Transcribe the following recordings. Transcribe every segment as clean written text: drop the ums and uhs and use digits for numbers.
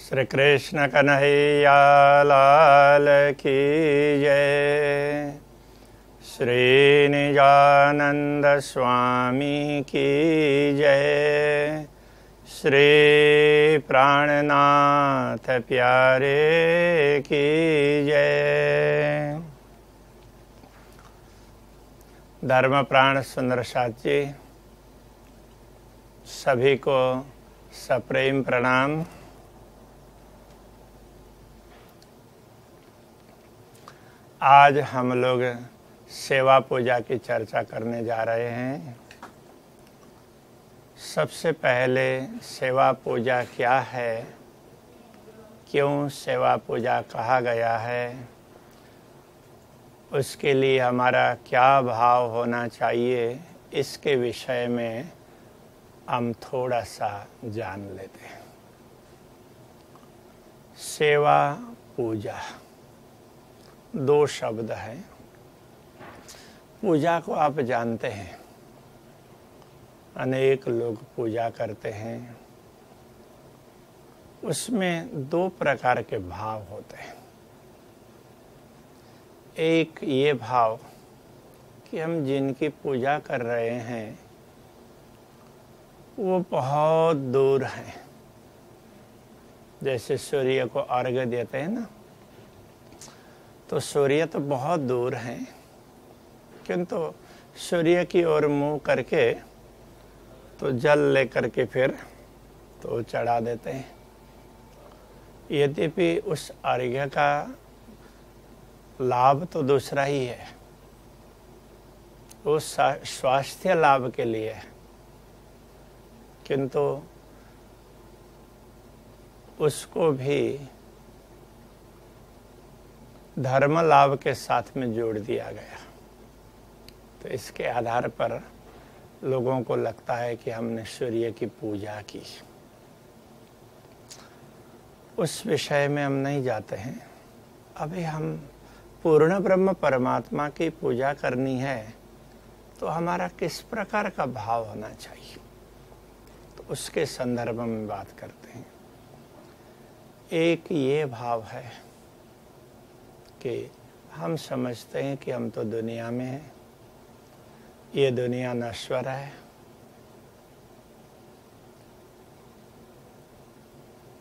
श्री कृष्ण कन्हैया लाल की जय। श्री निजानंद स्वामी की जय। श्री प्राणनाथ प्यारे की जय। धर्म प्राण सुंदर साथ जी, सभी को सप्रेम प्रणाम। आज हम लोग सेवा पूजा की चर्चा करने जा रहे हैं। सबसे पहले सेवा पूजा क्या है, क्यों सेवा पूजा कहा गया है, उसके लिए हमारा क्या भाव होना चाहिए, इसके विषय में हम थोड़ा सा जान लेते हैं। सेवा पूजा दो शब्द हैं। पूजा को आप जानते हैं, अनेक लोग पूजा करते हैं। उसमें दो प्रकार के भाव होते हैं। एक ये भाव कि हम जिनकी पूजा कर रहे हैं वो बहुत दूर हैं। जैसे सूर्य को अर्घ्य देते हैं ना, तो सूर्य तो बहुत दूर हैं, किंतु सूर्य की ओर मुंह करके तो जल लेकर के फिर तो चढ़ा देते हैं। यद्यपि उस अर्घ्य का लाभ तो दूसरा ही है, वो स्वास्थ्य लाभ के लिए है, किंतु उसको भी धर्म लाभ के साथ में जोड़ दिया गया। तो इसके आधार पर लोगों को लगता है कि हमने सूर्य की पूजा की। उस विषय में हम नहीं जाते हैं। अभी हम पूर्ण ब्रह्म परमात्मा की पूजा करनी है, तो हमारा किस प्रकार का भाव होना चाहिए, तो उसके संदर्भ में बात करते हैं। एक ये भाव है कि हम समझते हैं कि हम तो दुनिया में हैं, ये दुनिया नश्वर है।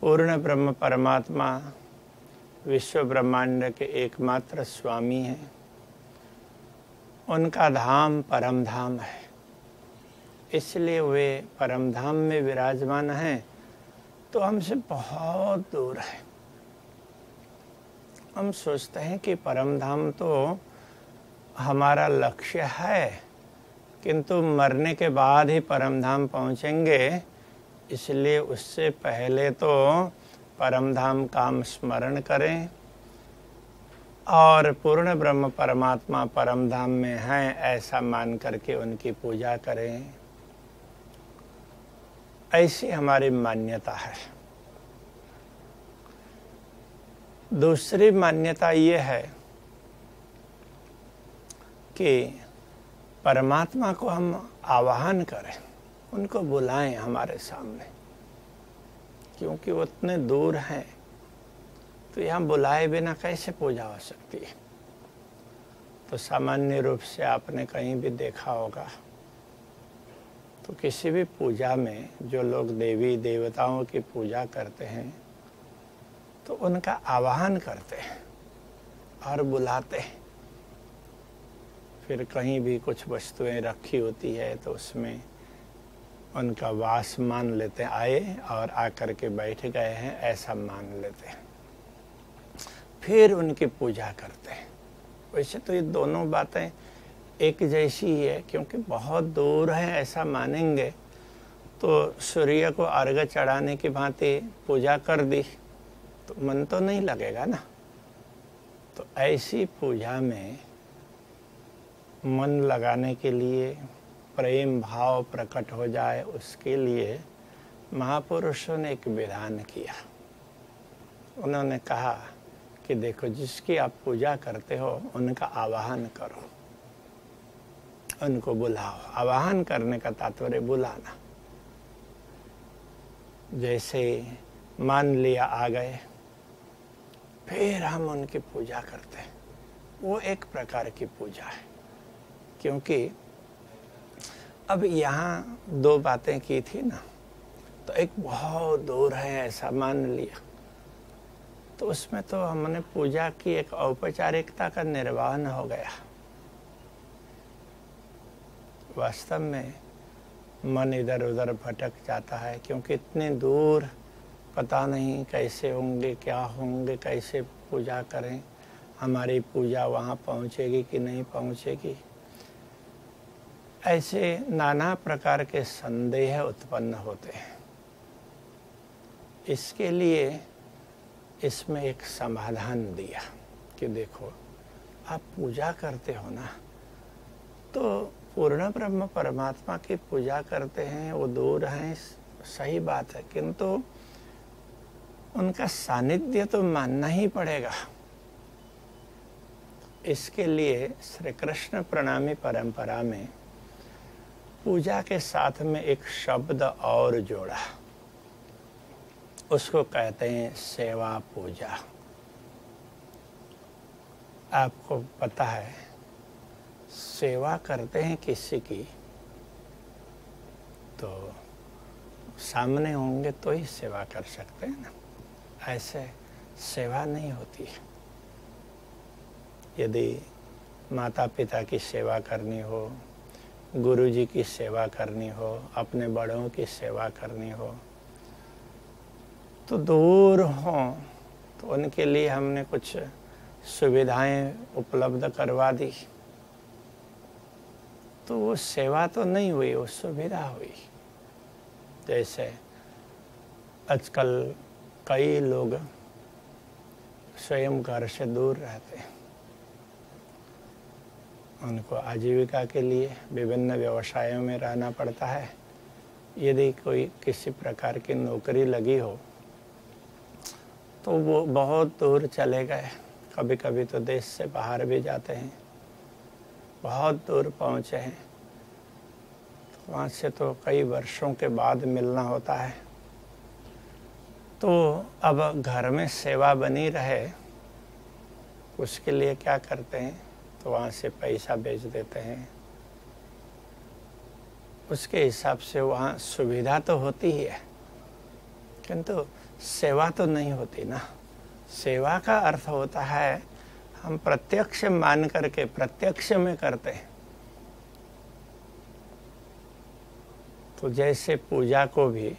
पूर्ण ब्रह्म परमात्मा विश्व ब्रह्मांड के एकमात्र स्वामी हैं। उनका धाम परम धाम है, इसलिए वे परम धाम में विराजमान हैं, तो हमसे बहुत दूर है। हम सोचते हैं कि परम धाम तो हमारा लक्ष्य है, किंतु मरने के बाद ही परम धाम पहुंचेंगे, इसलिए उससे पहले तो परम धाम का हम स्मरण करें और पूर्ण ब्रह्म परमात्मा परम धाम में हैं ऐसा मान करके उनकी पूजा करें। ऐसी हमारी मान्यता है। दूसरी मान्यता ये है कि परमात्मा को हम आवाहन करें, उनको बुलाएं हमारे सामने, क्योंकि वो इतने दूर हैं, तो यहाँ बुलाए बिना कैसे पूजा हो सकती है। तो सामान्य रूप से आपने कहीं भी देखा होगा, तो किसी भी पूजा में जो लोग देवी देवताओं की पूजा करते हैं, तो उनका आवाहन करते हैं और बुलाते हैं। फिर कहीं भी कुछ वस्तुएं रखी होती है तो उसमें उनका वास मान लेते हैं, आए और आकर के बैठ गए हैं ऐसा मान लेते हैं, फिर उनकी पूजा करते हैं। वैसे तो ये दोनों बातें एक जैसी ही है, क्योंकि बहुत दूर है ऐसा मानेंगे तो सूर्य को अर्घ्य चढ़ाने की भांति पूजा कर दी तो मन तो नहीं लगेगा ना। तो ऐसी पूजा में मन लगाने के लिए, प्रेम भाव प्रकट हो जाए, उसके लिए महापुरुषों ने एक विधान किया। उन्होंने कहा कि देखो, जिसकी आप पूजा करते हो उनका आवाहन करो, उनको बुलाओ। आवाहन करने का तात्पर्य बुलाना। जैसे मान लिया आ गए, फिर हम उनकी पूजा करते हैं। वो एक प्रकार की पूजा है, क्योंकि अब यहाँ दो बातें की थी ना, तो एक बहुत दूर है ऐसा मान लिया, तो उसमें तो हमने पूजा की, एक औपचारिकता का निर्वहन हो गया। वास्तव में मन इधर उधर भटक जाता है, क्योंकि इतने दूर पता नहीं कैसे होंगे, क्या होंगे, कैसे पूजा करें, हमारी पूजा वहाँ पहुँचेगी कि नहीं पहुँचेगी। ऐसे नाना प्रकार के संदेह उत्पन्न होते हैं। इसके लिए इसमें एक समाधान दिया कि देखो, आप पूजा करते हो ना, तो पूर्ण ब्रह्म परमात्मा की पूजा करते हैं, वो दूर हैं, सही बात है, किंतु उनका सानिध्य तो मानना ही पड़ेगा। इसके लिए श्री कृष्ण प्रणामी परंपरा में पूजा के साथ में एक शब्द और जोड़ा, उसको कहते हैं सेवा पूजा। आपको पता है, सेवा करते हैं किसी की तो सामने होंगे तो ही सेवा कर सकते हैं ना, ऐसे सेवा नहीं होती है। यदि माता पिता की सेवा करनी हो, गुरु जी की सेवा करनी हो, अपने बड़ों की सेवा करनी हो, तो दूर हों तो उनके लिए हमने कुछ सुविधाएं उपलब्ध करवा दी, तो वो सेवा तो नहीं हुई, वो सुविधा हुई। जैसे आजकल कई लोग स्वयं घर से दूर रहते हैं, उनको आजीविका के लिए विभिन्न व्यवसायों में रहना पड़ता है। यदि कोई किसी प्रकार की नौकरी लगी हो तो वो बहुत दूर चले गए, कभी कभी तो देश से बाहर भी जाते हैं, बहुत दूर पहुँचे हैं, तो वहाँ से तो कई वर्षों के बाद मिलना होता है। तो अब घर में सेवा बनी रहे, उसके लिए क्या करते हैं, तो वहाँ से पैसा भेज देते हैं। उसके हिसाब से वहाँ सुविधा तो होती ही है, किंतु सेवा तो नहीं होती ना। सेवा का अर्थ होता है हम प्रत्यक्ष मान करके प्रत्यक्ष में करते हैं। तो जैसे पूजा को भी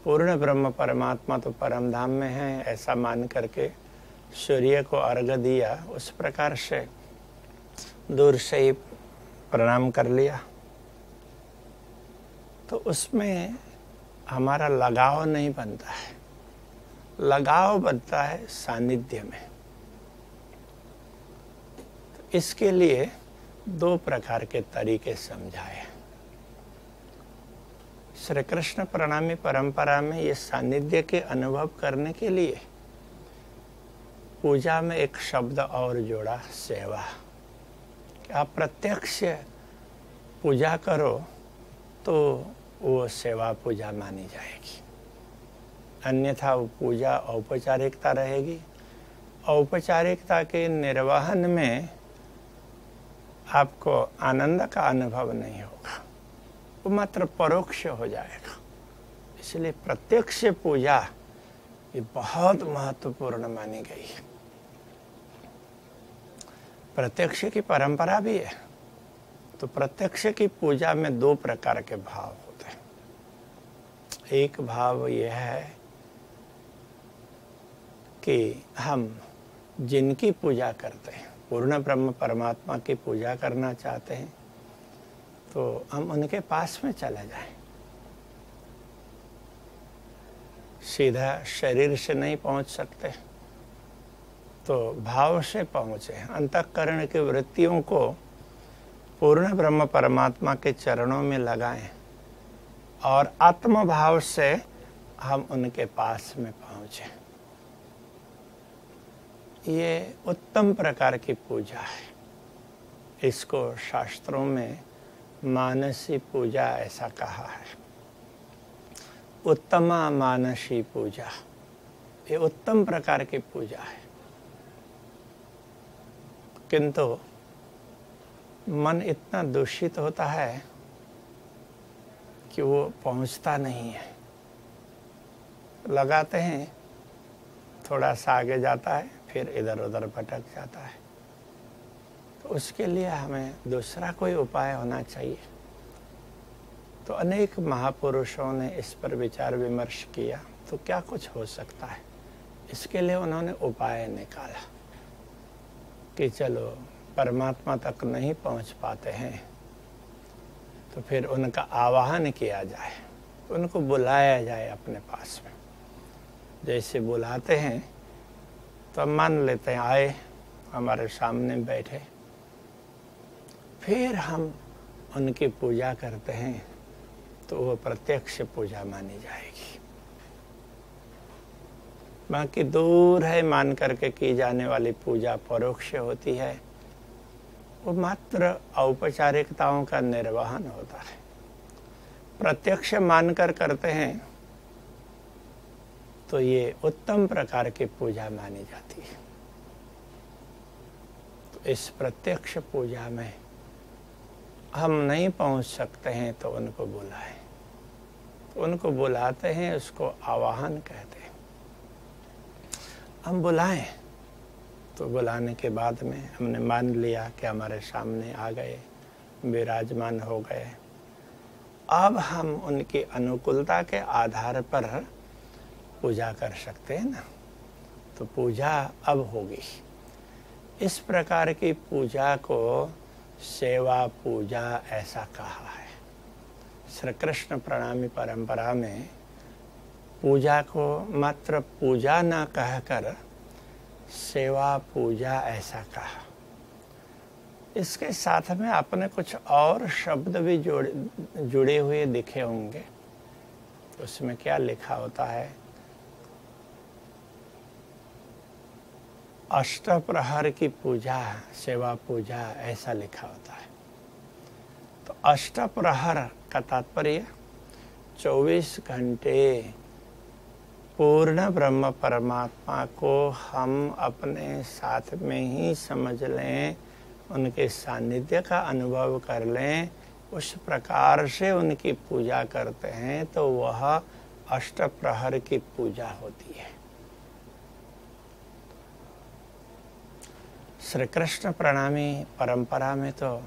पूर्ण ब्रह्म परमात्मा तो परम धाम में है ऐसा मान करके सूर्य को अर्घ्य दिया, उस प्रकार से दूर से ही प्रणाम कर लिया, तो उसमें हमारा लगाव नहीं बनता है, लगाव बनता है सानिध्य में। तो इसके लिए दो प्रकार के तरीके समझाए। श्री कृष्ण प्रणामी परंपरा में ये सानिध्य के अनुभव करने के लिए पूजा में एक शब्द और जोड़ा, सेवा। कि आप प्रत्यक्ष पूजा करो तो वो सेवा पूजा मानी जाएगी, अन्यथा वो पूजा औपचारिकता रहेगी। औपचारिकता के निर्वहन में आपको आनंद का अनुभव नहीं होगा, वो मात्र परोक्ष हो जाएगा। इसलिए प्रत्यक्ष पूजा ये बहुत महत्वपूर्ण मानी गई है। प्रत्यक्ष की परंपरा भी है, तो प्रत्यक्ष की पूजा में दो प्रकार के भाव होते हैं। एक भाव यह है कि हम जिनकी पूजा करते हैं, पूर्ण ब्रह्म परमात्मा की पूजा करना चाहते हैं, तो हम उनके पास में चले जाएं। सीधा शरीर से नहीं पहुंच सकते, तो भाव से पहुंचे, अंतःकरण की वृत्तियों को पूर्ण ब्रह्म परमात्मा के चरणों में लगाएं और आत्म भाव से हम उनके पास में पहुंचे। ये उत्तम प्रकार की पूजा है। इसको शास्त्रों में मानसी पूजा ऐसा कहा है। उत्तमा मानसी पूजा, ये उत्तम प्रकार की पूजा है। किंतु मन इतना दूषित होता है कि वो पहुंचता नहीं है। लगाते हैं, थोड़ा सा आगे जाता है, फिर इधर उधर भटक जाता है। तो उसके लिए हमें दूसरा कोई उपाय होना चाहिए। तो अनेक महापुरुषों ने इस पर विचार विमर्श किया, तो क्या कुछ हो सकता है। इसके लिए उन्होंने उपाय निकाला कि चलो परमात्मा तक नहीं पहुंच पाते हैं तो फिर उनका आवाहन किया जाए, उनको बुलाया जाए अपने पास में। जैसे बुलाते हैं तो मान लेते हैं आए, हमारे सामने बैठे, फिर हम उनकी पूजा करते हैं तो वो प्रत्यक्ष पूजा मानी जाएगी। बाकी दूर है मान करके की जाने वाली पूजा परोक्ष होती है, वो मात्र औपचारिकताओं का निर्वहन होता है। प्रत्यक्ष मानकर करते हैं तो ये उत्तम प्रकार की पूजा मानी जाती है। तो इस प्रत्यक्ष पूजा में हम नहीं पहुंच सकते हैं तो उनको बुलाएं। तो उनको बुलाते हैं, उसको आवाहन कहते हैं। हम बुलाएं तो बुलाने के बाद में हमने मान लिया कि हमारे सामने आ गए, विराजमान हो गए। अब हम उनकी अनुकूलता के आधार पर पूजा कर सकते हैं ना। तो पूजा अब होगी। इस प्रकार की पूजा को सेवा पूजा ऐसा कहा है। श्री कृष्ण प्रणामी परंपरा में पूजा को मात्र पूजा न कहकर सेवा पूजा ऐसा कहा। इसके साथ में आपने कुछ और शब्द भी जुड़े हुए दिखे होंगे। उसमें क्या लिखा होता है? अष्टप्रहर की पूजा, सेवा पूजा ऐसा लिखा होता है। तो अष्टप्रहर का तात्पर्य 24 घंटे पूर्ण ब्रह्म परमात्मा को हम अपने साथ में ही समझ लें, उनके सानिध्य का अनुभव कर लें, उस प्रकार से उनकी पूजा करते हैं तो वह अष्टप्रहर की पूजा होती है। श्री कृष्ण प्रणामी परंपरा में तो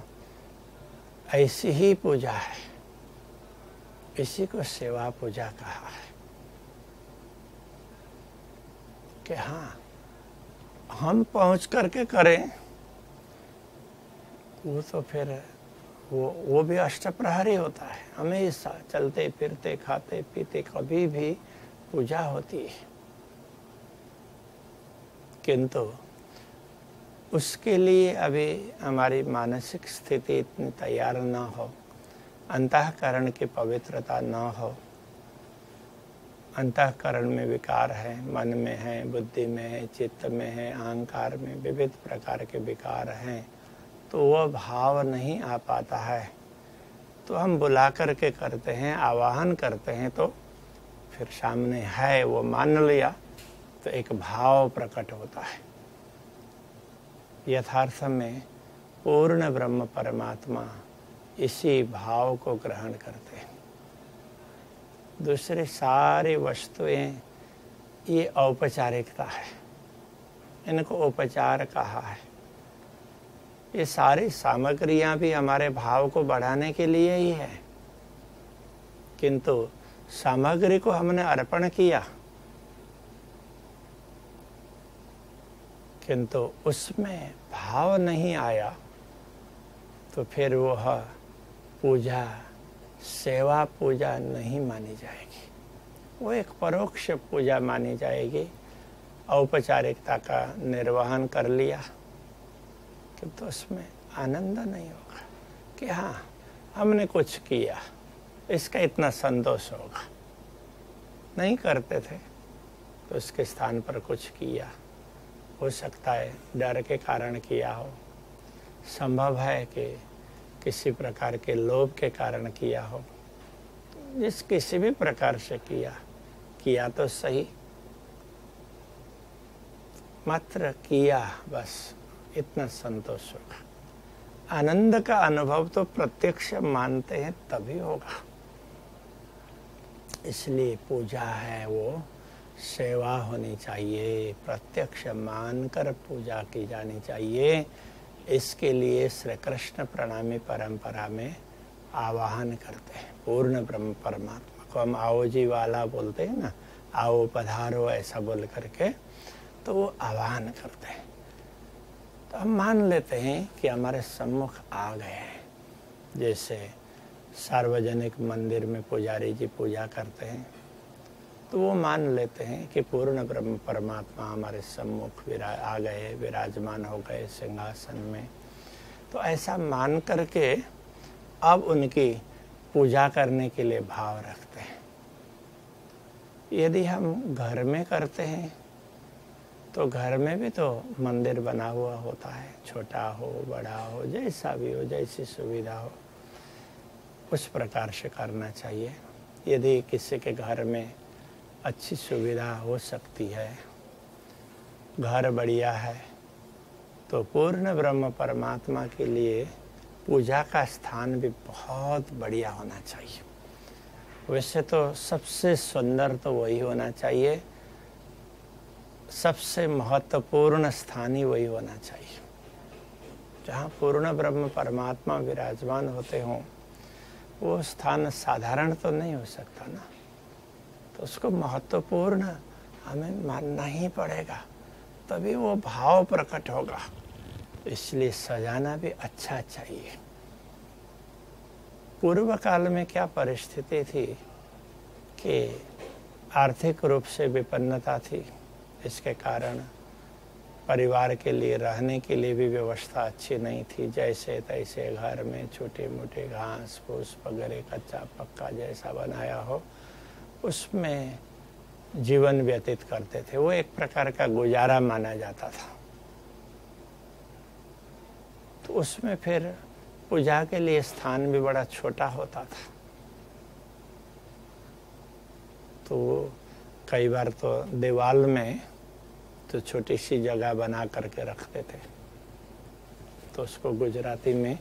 ऐसी ही पूजा है, इसी को सेवा पूजा कहा है कि हाँ, हम पहुंच करके करें वो तो फिर वो भी अष्टप्रहर ही होता है। हमेशा चलते फिरते खाते पीते कभी भी पूजा होती है। किंतु उसके लिए अभी हमारी मानसिक स्थिति इतनी तैयार न हो, अंतःकरण की पवित्रता न हो। अंतःकरण में विकार है, मन में है, बुद्धि में है, चित्त में है, अहंकार में विविध प्रकार के विकार हैं, तो वह भाव नहीं आ पाता है। तो हम बुला करके करते हैं, आवाहन करते हैं, तो फिर सामने है वो मान लिया तो एक भाव प्रकट होता है। यथार्थ में पूर्ण ब्रह्म परमात्मा इसी भाव को ग्रहण करते हैं। दूसरी सारी वस्तुएं ये औपचारिकता है, इनको उपचार कहा है। ये सारी सामग्रियां भी हमारे भाव को बढ़ाने के लिए ही है। किंतु सामग्री को हमने अर्पण किया, किंतु उसमें भाव नहीं आया, तो फिर वह पूजा सेवा पूजा नहीं मानी जाएगी, वो एक परोक्ष पूजा मानी जाएगी। औपचारिकता का निर्वहन कर लिया किंतु उसमें आनंद नहीं होगा कि हाँ हमने कुछ किया, इसका इतना संतोष होगा। नहीं करते थे तो उसके स्थान पर कुछ किया, हो सकता है डर के कारण किया हो, संभव है कि किसी प्रकार के लोभ के कारण किया हो। जिस किसी भी प्रकार से किया तो सही, मात्र किया, बस इतना संतोष होगा। आनंद का अनुभव तो प्रत्यक्ष मानते हैं तभी होगा। इसलिए पूजा है वो सेवा होनी चाहिए, प्रत्यक्ष मानकर पूजा की जानी चाहिए। इसके लिए श्री कृष्ण प्रणामी परंपरा में आवाहन करते हैं पूर्ण ब्रह्म परमात्मा को। हम आओ जी वाला बोलते हैं ना, आओ पधारो ऐसा बोल करके, तो वो आवाहन करते हैं। तो हम मान लेते हैं कि हमारे सम्मुख आ गए हैं। जैसे सार्वजनिक मंदिर में पुजारी जी पूजा करते हैं, तो वो मान लेते हैं कि पूर्ण ब्रह्म परमात्मा हमारे सम्मुख आ गए, विराजमान हो गए सिंहासन में। तो ऐसा मान करके अब उनकी पूजा करने के लिए भाव रखते हैं। यदि हम घर में करते हैं तो घर में भी तो मंदिर बना हुआ होता है, छोटा हो बड़ा हो, जैसा भी हो, जैसी सुविधा हो, उस प्रकार से करना चाहिए। यदि किसी के घर में अच्छी सुविधा हो सकती है, घर बढ़िया है, तो पूर्ण ब्रह्म परमात्मा के लिए पूजा का स्थान भी बहुत बढ़िया होना चाहिए। वैसे तो सबसे सुंदर तो वही होना चाहिए, सबसे महत्वपूर्ण स्थान ही वही होना चाहिए जहाँ पूर्ण ब्रह्म परमात्मा विराजमान होते हों। वो स्थान साधारण तो नहीं हो सकता ना, तो उसको महत्वपूर्ण हमें मानना ही पड़ेगा, तभी वो भाव प्रकट होगा। इसलिए सजाना भी अच्छा चाहिए। पूर्व काल में क्या परिस्थिति थी कि आर्थिक रूप से विपन्नता थी, इसके कारण परिवार के लिए रहने के लिए भी व्यवस्था अच्छी नहीं थी। जैसे तैसे घर में छोटे मोटे घास फूस वगैरह कच्चा पक्का जैसा बनाया हो, उसमें जीवन व्यतीत करते थे। वो एक प्रकार का गुजारा माना जाता था। तो उसमें फिर पूजा के लिए स्थान भी बड़ा छोटा होता था। तो कई बार तो दीवाल में तो छोटी सी जगह बना करके रखते थे, तो उसको गुजराती में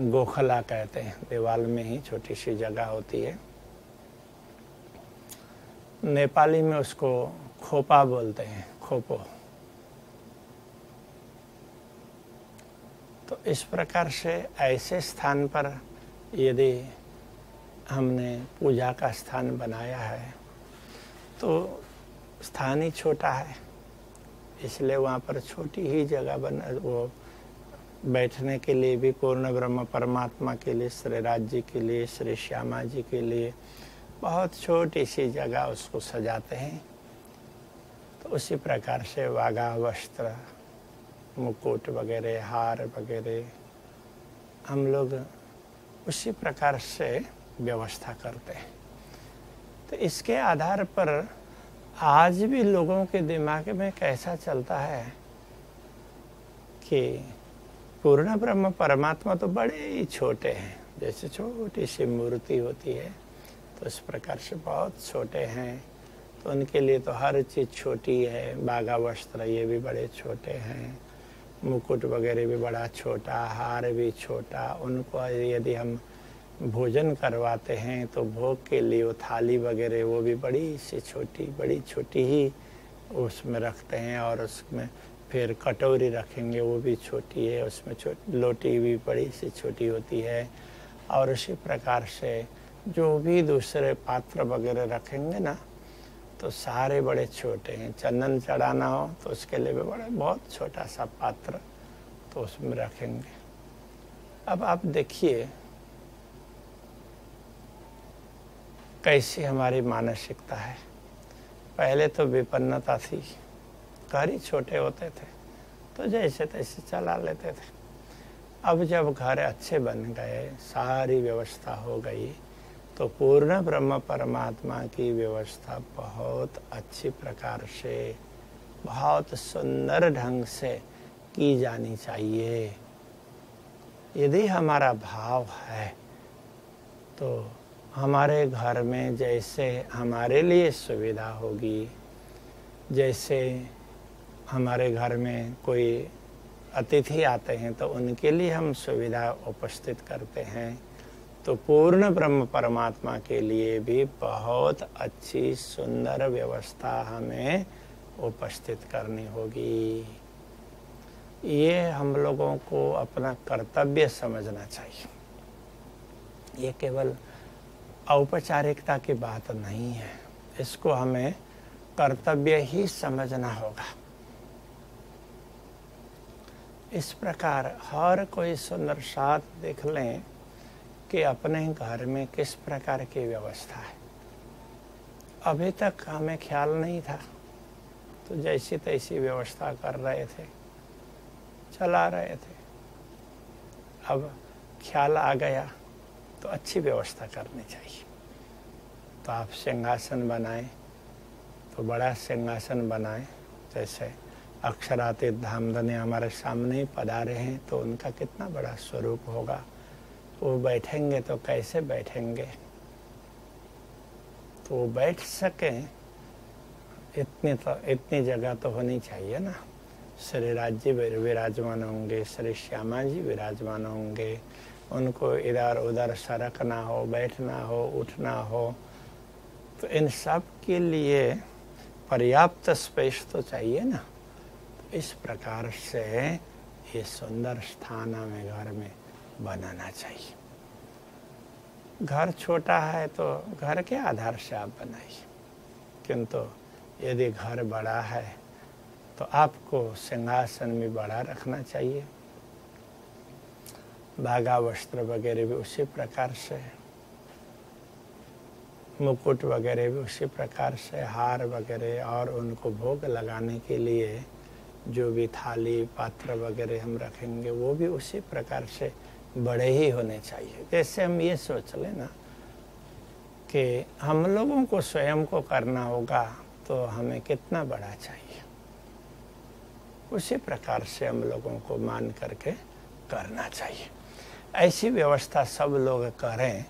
गोखला कहते हैं। दीवाल में ही छोटी सी जगह होती है, नेपाली में उसको खोपा बोलते हैं, खोपो। तो इस प्रकार से ऐसे स्थान पर यदि हमने पूजा का स्थान बनाया है तो स्थान ही छोटा है, इसलिए वहाँ पर छोटी ही जगह बना, वो बैठने के लिए भी पूर्ण ब्रह्म परमात्मा के लिए, श्री राज जी के लिए, श्री श्यामा जी के लिए बहुत छोटी सी जगह उसको सजाते हैं। तो उसी प्रकार से वागा वस्त्र, मुकुट वगैरह, हार वगैरह हम लोग उसी प्रकार से व्यवस्था करते हैं। तो इसके आधार पर आज भी लोगों के दिमाग में कैसा चलता है कि पूर्ण ब्रह्म परमात्मा तो बड़े ही छोटे हैं, जैसे छोटी सी मूर्ति होती है तो इस प्रकार से बहुत छोटे हैं, तो उनके लिए तो हर चीज़ छोटी है। बागा वस्त्र ये भी बड़े छोटे हैं, मुकुट वगैरह भी बड़ा छोटा, हार भी छोटा। उनको यदि हम भोजन करवाते हैं तो भोग के लिए वो थाली वगैरह वो भी बड़ी सी छोटी, बड़ी छोटी ही उसमें रखते हैं, और उसमें फिर कटोरी रखेंगे वो भी छोटी है, उसमें लोटी भी बड़ी सी छोटी होती है। और उसी प्रकार से जो भी दूसरे पात्र वगैरह रखेंगे ना, तो सारे बड़े छोटे हैं। चंदन चढ़ाना हो तो उसके लिए भी बड़ा बहुत छोटा सा पात्र तो उसमें रखेंगे। अब आप देखिए कैसी हमारी मानसिकता है। पहले तो विपन्नता थी, घर ही छोटे होते थे तो जैसे तैसे चला लेते थे। अब जब घर अच्छे बन गए, सारी व्यवस्था हो गई, तो पूर्ण ब्रह्म परमात्मा की व्यवस्था बहुत अच्छी प्रकार से, बहुत सुंदर ढंग से की जानी चाहिए। यदि हमारा भाव है तो हमारे घर में जैसे हमारे लिए सुविधा होगी, जैसे हमारे घर में कोई अतिथि आते हैं तो उनके लिए हम सुविधा उपस्थित करते हैं, तो पूर्ण ब्रह्म परमात्मा के लिए भी बहुत अच्छी सुंदर व्यवस्था हमें उपस्थित करनी होगी। ये हम लोगों को अपना कर्तव्य समझना चाहिए। ये केवल औपचारिकता की बात नहीं है, इसको हमें कर्तव्य ही समझना होगा। इस प्रकार हर कोई सुंदर साथ देख लें कि अपने घर में किस प्रकार की व्यवस्था है। अभी तक हमें ख्याल नहीं था, तो जैसी तैसी व्यवस्था कर रहे थे, चला रहे थे। अब ख्याल आ गया तो अच्छी व्यवस्था करनी चाहिए। तो आप सिंहासन बनाएं तो बड़ा सिंहासन बनाएं। जैसे अक्षरातीत धामधनी हमारे सामने ही पधारे हैं, तो उनका कितना बड़ा स्वरूप होगा। वो बैठेंगे तो कैसे बैठेंगे, तो वो बैठ सकें इतनी जगह तो होनी चाहिए ना। श्री राज जी विराजमान होंगे, श्री श्यामा जी विराजमान होंगे, उनको इधर उधर सरकना हो, बैठना हो, उठना हो, तो इन सब के लिए पर्याप्त स्पेस तो चाहिए ना। तो इस प्रकार से ये सुंदर स्थान हमें घर में बनाना चाहिए। घर छोटा है तो घर के आधार से आप बनाइए, किंतु यदि घर बड़ा है तो आपको सिंहासन भी बड़ा रखना चाहिए। धागा वस्त्र वगैरह भी उसी प्रकार से, मुकुट वगैरह भी उसी प्रकार से, हार वगैरह, और उनको भोग लगाने के लिए जो भी थाली पात्र वगैरह हम रखेंगे वो भी उसी प्रकार से बड़े ही होने चाहिए। जैसे हम ये सोच लें ना कि हम लोगों को स्वयं को करना होगा तो हमें कितना बड़ा चाहिए, उसी प्रकार से हम लोगों को मान करके करना चाहिए। ऐसी व्यवस्था सब लोग करें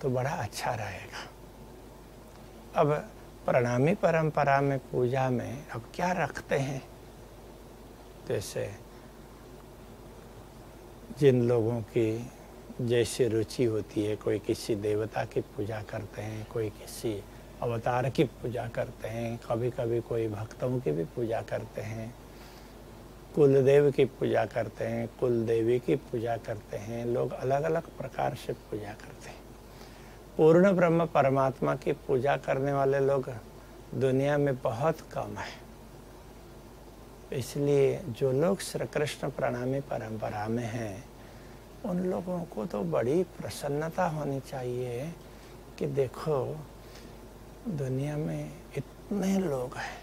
तो बड़ा अच्छा रहेगा। अब प्रणामी परंपरा में पूजा में अब क्या रखते हैं, जैसे जिन लोगों की जैसी रुचि होती है, कोई किसी देवता की पूजा करते हैं, कोई किसी अवतार की पूजा करते हैं, कभी कभी कोई भक्तों की भी पूजा करते हैं, कुलदेव की पूजा करते हैं, कुल देवी की पूजा करते हैं। लोग अलग अलग प्रकार से पूजा करते हैं। पूर्ण ब्रह्म परमात्मा की पूजा करने वाले लोग दुनिया में बहुत कम है। इसलिए जो लोग श्री कृष्ण प्रणामी परंपरा में हैं, उन लोगों को तो बड़ी प्रसन्नता होनी चाहिए कि देखो दुनिया में इतने लोग हैं,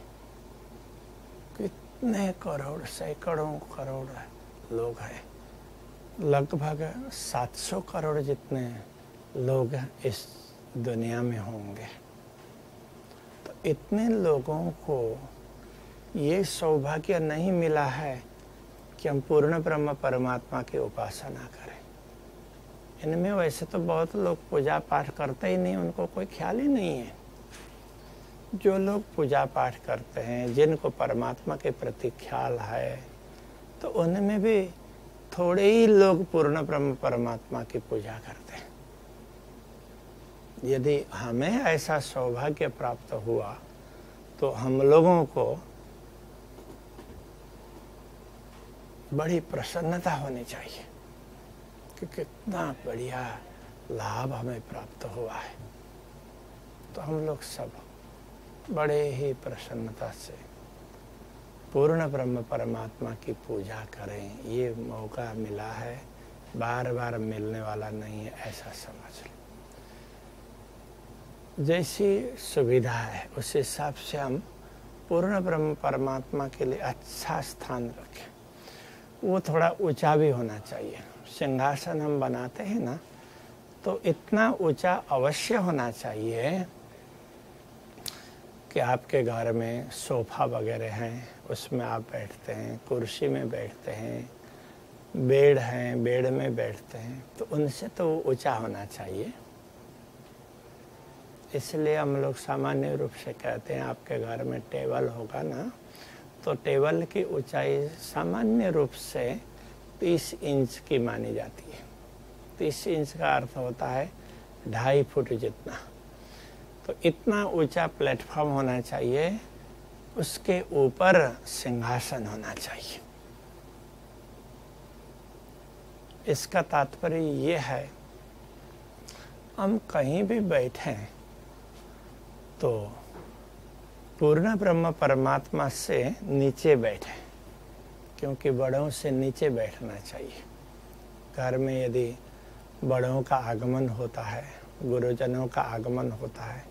कितने करोड़, सैकड़ों करोड़ लोग हैं, लगभग 700 करोड़ जितने लोग इस दुनिया में होंगे। तो इतने लोगों को ये सौभाग्य नहीं मिला है कि हम पूर्ण ब्रह्म परमात्मा की उपासना करें। इनमें वैसे तो बहुत लोग पूजा पाठ करते ही नहीं, उनको कोई ख्याल ही नहीं है। जो लोग पूजा पाठ करते हैं, जिनको परमात्मा के प्रति ख्याल है, तो उनमें भी थोड़े ही लोग पूर्ण ब्रह्म परमात्मा की पूजा करते हैं। यदि हमें ऐसा सौभाग्य प्राप्त हुआ तो हम लोगों को बड़ी प्रसन्नता होनी चाहिए कि कितना बढ़िया लाभ हमें प्राप्त हुआ है। तो हम लोग सब बड़े ही प्रसन्नता से पूर्ण ब्रह्म परमात्मा की पूजा करें। ये मौका मिला है, बार बार मिलने वाला नहीं है, ऐसा समझ लें। जैसी सुविधा है उस हिसाब से हम पूर्ण ब्रह्म परमात्मा के लिए अच्छा स्थान रखें। वो थोड़ा ऊंचा भी होना चाहिए। सिंहासन हम बनाते हैं ना, तो इतना ऊंचा अवश्य होना चाहिए कि आपके घर में सोफा वगैरह हैं, उसमें आप बैठते हैं, कुर्सी में बैठते हैं, बेड हैं, बेड में बैठते हैं, तो उनसे तो ऊंचा होना चाहिए। इसलिए हम लोग सामान्य रूप से कहते हैं आपके घर में टेबल होगा ना, तो तो टेबल की ऊंचाई सामान्य रूप से 30 इंच की मानी जाती है। 30 इंच का अर्थ होता है 2.5 फुट जितना। तो इतना ऊंचा प्लेटफॉर्म होना चाहिए, उसके ऊपर सिंहासन होना चाहिए। इसका तात्पर्य ये है, हम कहीं भी बैठे तो पूर्ण ब्रह्म परमात्मा से नीचे बैठे, क्योंकि बड़ों से नीचे बैठना चाहिए। घर में यदि बड़ों का आगमन होता है, गुरुजनों का आगमन होता है,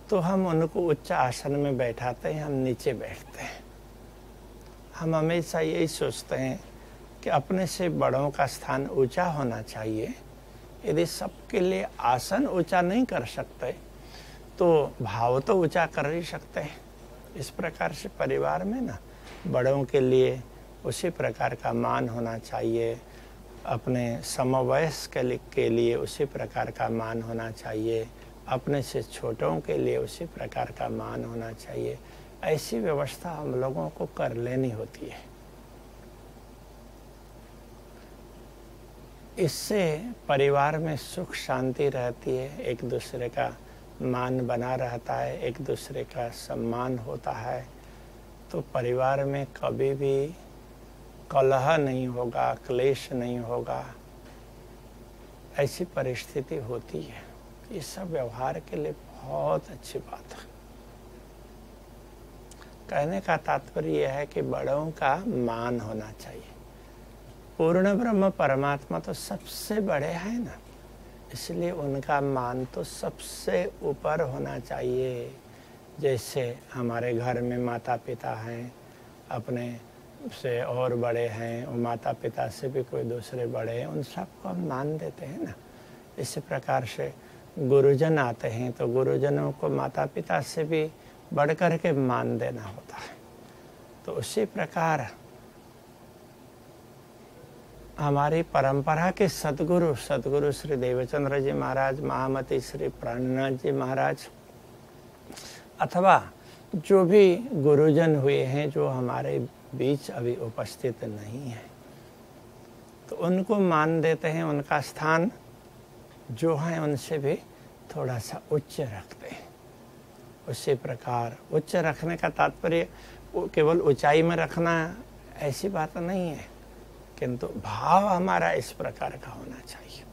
तो हम उनको उच्च आसन में बैठाते हैं, हम नीचे बैठते हैं। हम हमेशा यही सोचते हैं कि अपने से बड़ों का स्थान ऊंचा होना चाहिए। यदि सबके लिए आसन ऊंचा नहीं कर सकते तो भाव तो ऊंचा कर ही सकते हैं। इस प्रकार से परिवार में ना बड़ों के लिए उसी प्रकार का मान होना चाहिए, अपने समवयस्क के लिए उसी प्रकार का मान होना चाहिए, अपने से छोटों के लिए उसी प्रकार का मान होना चाहिए। ऐसी व्यवस्था हम लोगों को कर लेनी होती है। इससे परिवार में सुख शांति रहती है, एक दूसरे का मान बना रहता है, एक दूसरे का सम्मान होता है। तो परिवार में कभी भी कलह नहीं होगा, क्लेश नहीं होगा, ऐसी परिस्थिति होती है। ये सब व्यवहार के लिए बहुत अच्छी बात है। कहने का तात्पर्य यह है कि बड़ों का मान होना चाहिए। पूर्ण ब्रह्म परमात्मा तो सबसे बड़े हैं ना, इसलिए उनका मान तो सबसे ऊपर होना चाहिए। जैसे हमारे घर में माता पिता हैं, अपने से और बड़े हैं, और माता पिता से भी कोई दूसरे बड़े हैं, उन सबको हम मान देते हैं ना। इसी प्रकार से गुरुजन आते हैं तो गुरुजनों को माता पिता से भी बढ़ कर के मान देना होता है। तो उसी प्रकार हमारी परंपरा के सदगुरु श्री देवचंद्र जी महाराज, महामती श्री प्राणनाथ जी महाराज, अथवा जो भी गुरुजन हुए हैं जो हमारे बीच अभी उपस्थित नहीं है, तो उनको मान देते हैं। उनका स्थान जो है उनसे भी थोड़ा सा उच्च रखते हैं। उसी प्रकार उच्च रखने का तात्पर्य केवल ऊंचाई में रखना ऐसी बात नहीं है, किंतु भाव हमारा इस प्रकार का होना चाहिए।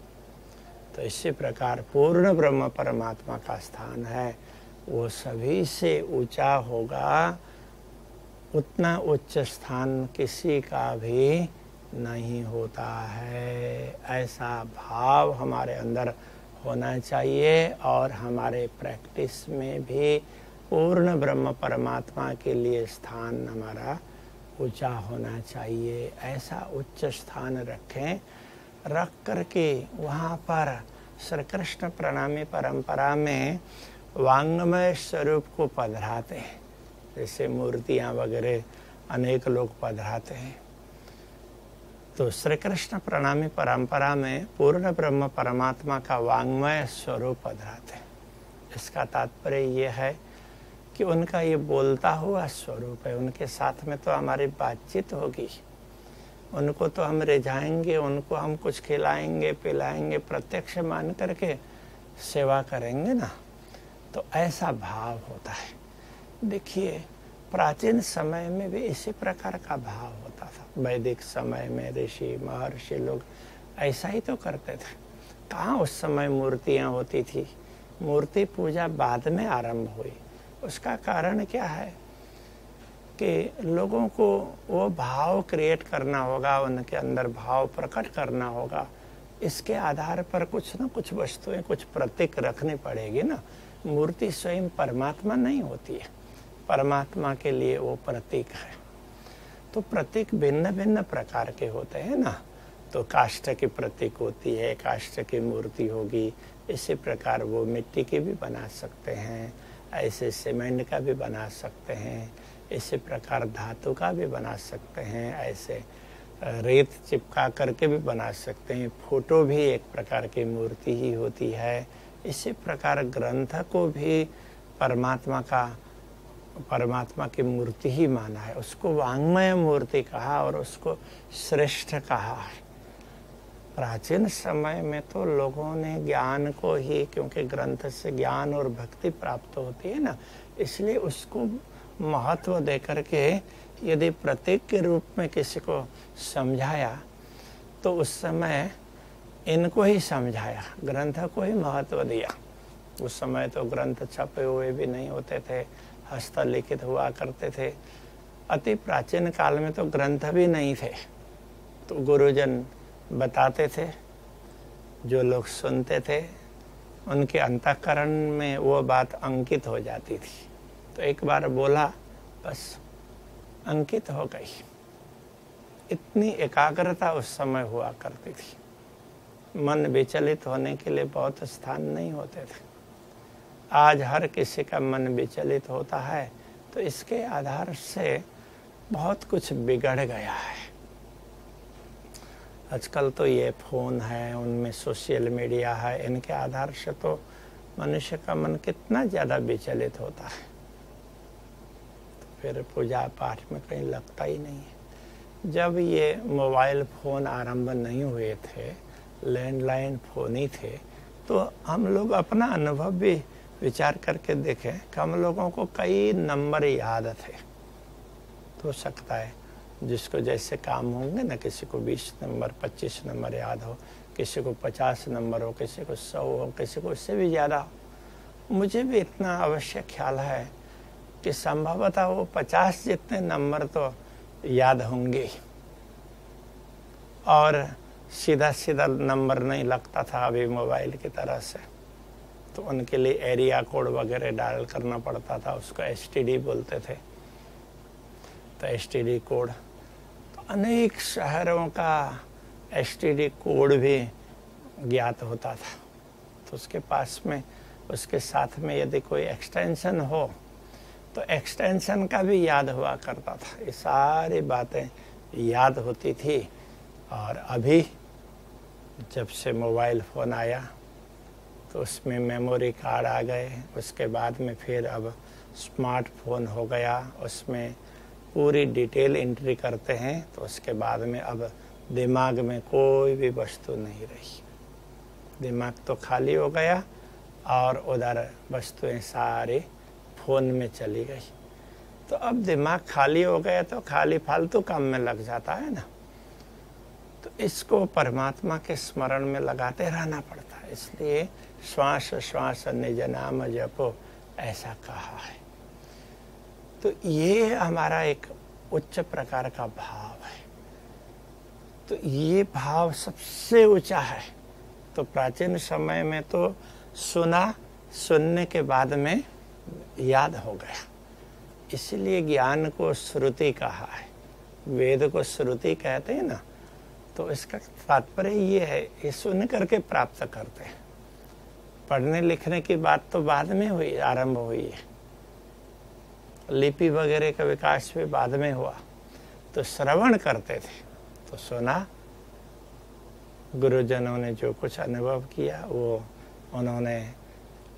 तो इसी प्रकार पूर्ण ब्रह्म परमात्मा का स्थान है, वो सभी से ऊंचा होगा। उतना उच्च स्थान किसी का भी नहीं होता है। ऐसा भाव हमारे अंदर होना चाहिए और हमारे प्रैक्टिस में भी पूर्ण ब्रह्म परमात्मा के लिए स्थान हमारा ऊंचा होना चाहिए। ऐसा उच्च स्थान रखें, रख करके वहाँ पर श्री कृष्ण प्रणामी परंपरा में वांग्मय स्वरूप को पधराते हैं। जैसे मूर्तियाँ वगैरह अनेक लोग पधराते हैं, तो श्री कृष्ण प्रणामी परंपरा में पूर्ण ब्रह्म परमात्मा का वांग्मय स्वरूप पधराते हैं। इसका तात्पर्य ये है कि उनका ये बोलता हुआ स्वरूप है। उनके साथ में तो हमारी बातचीत होगी, उनको तो हम रिझाएंगे, उनको हम कुछ खिलाएंगे पिलाएंगे, प्रत्यक्ष मान करके सेवा करेंगे ना। तो ऐसा भाव होता है। देखिए प्राचीन समय में भी इसी प्रकार का भाव होता था। वैदिक समय में ऋषि महर्षि लोग ऐसा ही तो करते थे। कहाँ उस समय मूर्तियाँ होती थी? मूर्ति पूजा बाद में आरंभ हुई। उसका कारण क्या है कि लोगों को वो भाव क्रिएट करना होगा, उनके अंदर भाव प्रकट करना होगा। इसके आधार पर कुछ न कुछ वस्तुएं, कुछ प्रतीक रखनी पड़ेगी ना। मूर्ति स्वयं परमात्मा नहीं होती है, परमात्मा के लिए वो प्रतीक है। तो प्रतीक भिन्न भिन्न प्रकार के होते हैं ना। तो काष्ठ की प्रतीक होती है, काष्ठ की मूर्ति होगी। इसी प्रकार वो मिट्टी की भी बना सकते हैं, ऐसे सीमेंट का भी बना सकते हैं, इसी प्रकार धातु का भी बना सकते हैं, ऐसे रेत चिपका करके भी बना सकते हैं। फोटो भी एक प्रकार की मूर्ति ही होती है। इसी प्रकार ग्रंथ को भी परमात्मा का परमात्मा की मूर्ति ही माना है, उसको वांग्मय मूर्ति कहा और उसको श्रेष्ठ कहा है। प्राचीन समय में तो लोगों ने ज्ञान को ही, क्योंकि ग्रंथ से ज्ञान और भक्ति प्राप्त होती है ना, इसलिए उसको महत्व देकर के यदि प्रतीक के रूप में किसी को समझाया तो उस समय इनको ही समझाया, ग्रंथ को ही महत्व दिया। उस समय तो ग्रंथ छपे हुए भी नहीं होते थे, हस्तलिखित हुआ करते थे। अति प्राचीन काल में तो ग्रंथ भी नहीं थे, तो गुरुजन बताते थे, जो लोग सुनते थे उनके अंतःकरण में वो बात अंकित हो जाती थी। तो एक बार बोला, बस अंकित हो गई। इतनी एकाग्रता उस समय हुआ करती थी, मन विचलित होने के लिए बहुत स्थान नहीं होते थे। आज हर किसी का मन विचलित होता है, तो इसके आधार से बहुत कुछ बिगड़ गया है। आजकल तो ये फ़ोन है, उनमें सोशल मीडिया है, इनके आधार से तो मनुष्य का मन कितना ज़्यादा विचलित होता है, तो फिर पूजा पाठ में कहीं लगता ही नहीं है। जब ये मोबाइल फ़ोन आरंभ नहीं हुए थे, लैंडलाइन फ़ोन ही थे, तो हम लोग अपना अनुभव भी विचार करके देखें कि हम लोगों को कई नंबर याद थे। तो सकता है जिसको जैसे काम होंगे ना, किसी को 20 नंबर 25 नंबर याद हो, किसी को 50 नंबर हो, किसी को 100 हो, किसी को इससे भी ज़्यादा हो। मुझे भी इतना अवश्य ख्याल है कि संभवतः वो 50 जितने नंबर तो याद होंगे। और सीधा सीधा नंबर नहीं लगता था अभी मोबाइल की तरह से, तो उनके लिए एरिया कोड वगैरह डायल करना पड़ता था, उसको एसटीडी बोलते थे। तो एसटीडी कोड, तो अनेक शहरों का एसटीडी कोड भी ज्ञात होता था। तो उसके पास में, उसके साथ में यदि कोई एक्सटेंशन हो तो एक्सटेंशन का भी याद हुआ करता था। ये सारी बातें याद होती थी। और अभी जब से मोबाइल फ़ोन आया तो उसमें मेमोरी कार्ड आ गए, उसके बाद में फिर अब स्मार्टफोन हो गया, उसमें पूरी डिटेल एंट्री करते हैं, तो उसके बाद में अब दिमाग में कोई भी वस्तु नहीं रही, दिमाग तो खाली हो गया और उधर वस्तुएं सारी फ़ोन में चली गई। तो अब दिमाग खाली हो गया तो खाली फालतू काम में लग जाता है ना, तो इसको परमात्मा के स्मरण में लगाते रहना पड़ता है। इसलिए श्वास श्वास निज नाम जपो, ऐसा कहा है। तो ये हमारा एक उच्च प्रकार का भाव है। तो ये भाव सबसे ऊंचा है। तो प्राचीन समय में तो सुना, सुनने के बाद में याद हो गया, इसलिए ज्ञान को श्रुति कहा है। वेद को श्रुति कहते हैं ना, तो इसका तात्पर्य ये है, ये सुन करके प्राप्त करते हैं। पढ़ने लिखने की बात तो बाद में हुई, आरंभ हुई है, लिपि वगैरह का विकास भी बाद में हुआ। तो श्रवण करते थे, तो सुना, गुरुजनों ने जो कुछ अनुभव किया वो उन्होंने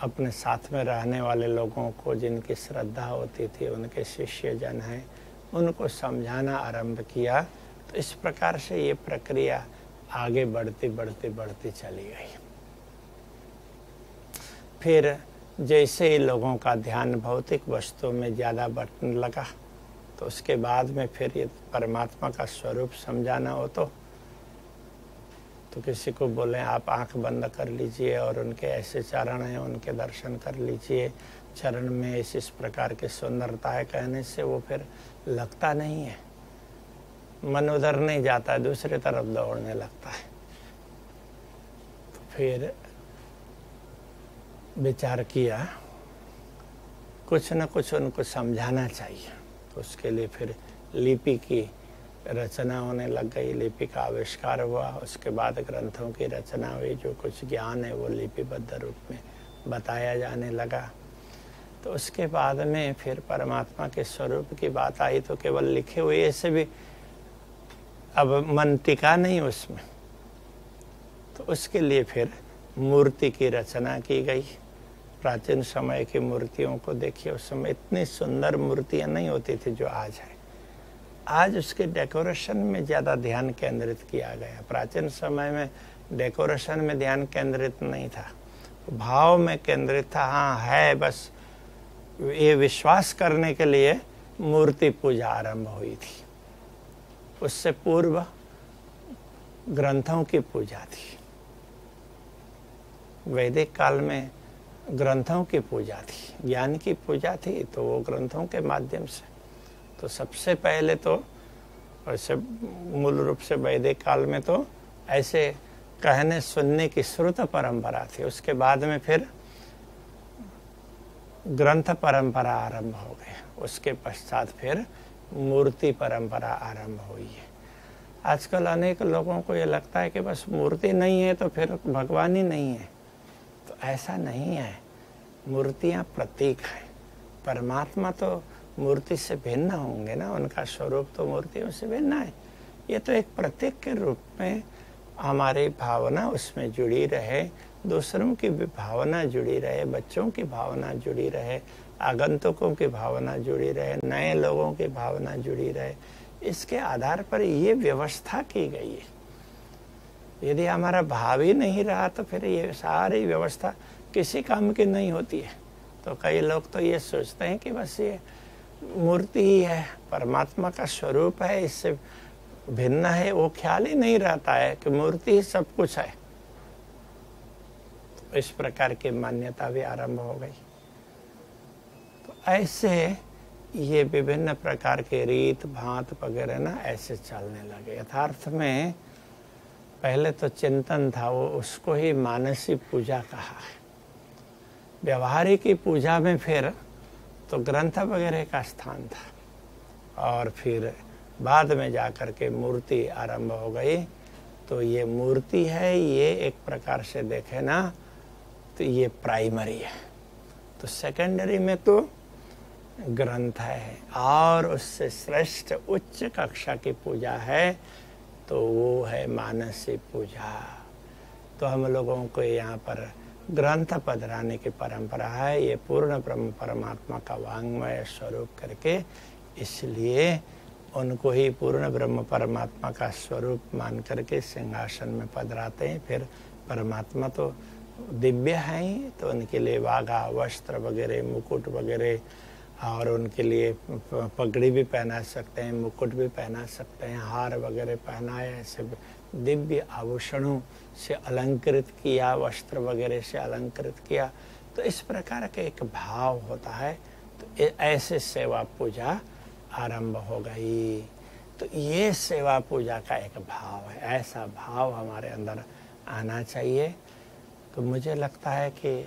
अपने साथ में रहने वाले लोगों को, जिनकी श्रद्धा होती थी, उनके शिष्य जन हैं, उनको समझाना आरंभ किया। तो इस प्रकार से ये प्रक्रिया आगे बढ़ती बढ़ती बढ़ती चली गई। फिर जैसे ही लोगों का ध्यान भौतिक वस्तुओं में ज़्यादा बढ़ने लगा, तो उसके बाद में फिर ये परमात्मा का स्वरूप समझाना हो तो किसी को बोले आप आंख बंद कर लीजिए और उनके ऐसे चरण हैं, उनके दर्शन कर लीजिए, चरण में इस प्रकार की सुंदरता है, कहने से वो फिर लगता नहीं है, मन उधर नहीं जाता है, दूसरी तरफ दौड़ने लगता है। तो फिर विचार किया कुछ न कुछ उनको समझाना चाहिए। तो उसके लिए फिर लिपि की रचना होने लग गई, लिपि का आविष्कार हुआ। उसके बाद ग्रंथों की रचना हुई, जो कुछ ज्ञान है वो लिपिबद्ध रूप में बताया जाने लगा। तो उसके बाद में फिर परमात्मा के स्वरूप की बात आई, तो केवल लिखे हुए ऐसे भी अब मन टिका नहीं उसमें। तो उसके लिए फिर मूर्ति की रचना की गई, प्राचीन समय की मूर्तियों को देखिए, उस समय इतनी सुंदर मूर्तियां नहीं होती थी जो आज है। आज उसके डेकोरेशन में ज़्यादा ध्यान केंद्रित किया गया। प्राचीन समय में डेकोरेशन में ध्यान केंद्रित नहीं था, भाव में केंद्रित था। हाँ है, बस ये विश्वास करने के लिए मूर्ति पूजा आरंभ हुई थी। उससे पूर्व ग्रंथों की पूजा थी। वैदिक काल में ग्रंथों की पूजा थी, ज्ञान की पूजा थी, तो वो ग्रंथों के माध्यम से। तो सबसे पहले तो वैसे मूल रूप से वैदिक काल में तो ऐसे कहने सुनने की श्रुत परंपरा थी। उसके बाद में फिर ग्रंथ परंपरा आरंभ हो गई। उसके पश्चात फिर मूर्ति परंपरा आरंभ हुई है। आजकल अनेक लोगों को ये लगता है कि बस मूर्ति नहीं है तो फिर भगवान ही नहीं है। तो ऐसा नहीं है। मूर्तियाँ प्रतीक हैं। परमात्मा तो मूर्ति से भिन्न होंगे ना, उनका स्वरूप तो मूर्तियों से भिन्न है। ये तो एक प्रतीक के रूप में हमारी भावना उसमें जुड़ी रहे, दूसरों की भी भावना जुड़ी रहे, बच्चों की भावना जुड़ी रहे, आगंतुकों की भावना जुड़ी रहे, नए लोगों की भावना जुड़ी रहे। इसके आधार पर ये व्यवस्था की गई है। यदि हमारा भाव ही नहीं रहा तो फिर ये सारी व्यवस्था किसी काम की नहीं होती है। तो कई लोग तो ये सोचते हैं कि बस ये मूर्ति ही है, परमात्मा का स्वरूप है, इससे भिन्न है। वो ख्याल ही नहीं रहता है कि मूर्ति ही सब कुछ है। तो इस प्रकार की मान्यता भी आरंभ हो गई। तो ऐसे ये विभिन्न प्रकार के रीत भात वगैरह ना ऐसे चलने लगे। यथार्थ में पहले तो चिंतन था, वो उसको ही मानसी पूजा कहा है। व्यवहारिक की पूजा में फिर तो ग्रंथ वगैरह का स्थान था, और फिर बाद में जाकर के मूर्ति आरंभ हो गई। तो ये मूर्ति है, ये एक प्रकार से देखे ना तो ये प्राइमरी है। तो सेकेंडरी में तो ग्रंथ है, और उससे श्रेष्ठ उच्च कक्षा की पूजा है तो वो है मानसी पूजा। तो हम लोगों को यहाँ पर ग्रंथ पधराने की परंपरा है। ये पूर्ण ब्रह्म परमात्मा का वांग्मय स्वरूप करके, इसलिए उनको ही पूर्ण ब्रह्म परमात्मा का स्वरूप मान करके सिंहासन में पधराते हैं। फिर परमात्मा तो दिव्य हैं ही, तो उनके लिए वाघा वस्त्र वगैरह, मुकुट वगैरह, और उनके लिए पगड़ी भी पहना सकते हैं, मुकुट भी पहना सकते हैं, हार वगैरह पहनाए, ऐसे दिव्य आभूषणों से अलंकृत किया, वस्त्र वगैरह से अलंकृत किया। तो इस प्रकार का एक भाव होता है। तो ऐसे सेवा पूजा आरंभ हो गई। तो ये सेवा पूजा का एक भाव है। ऐसा भाव हमारे अंदर आना चाहिए। तो मुझे लगता है कि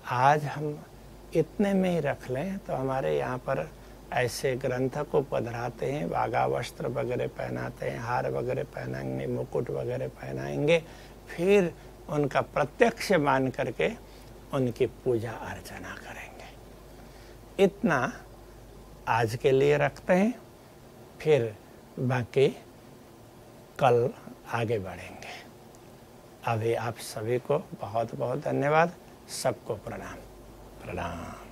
आज हम इतने में ही रख लें तो हमारे यहाँ पर ऐसे ग्रंथ को पधराते हैं, वाघा वस्त्र वगैरह पहनाते हैं, हार वगैरह पहनाएंगे, मुकुट वगैरह पहनाएंगे, फिर उनका प्रत्यक्ष मान करके उनकी पूजा अर्चना करेंगे। इतना आज के लिए रखते हैं, फिर बाकी कल आगे बढ़ेंगे। अभी आप सभी को बहुत बहुत धन्यवाद। सबको प्रणाम प्रणाम।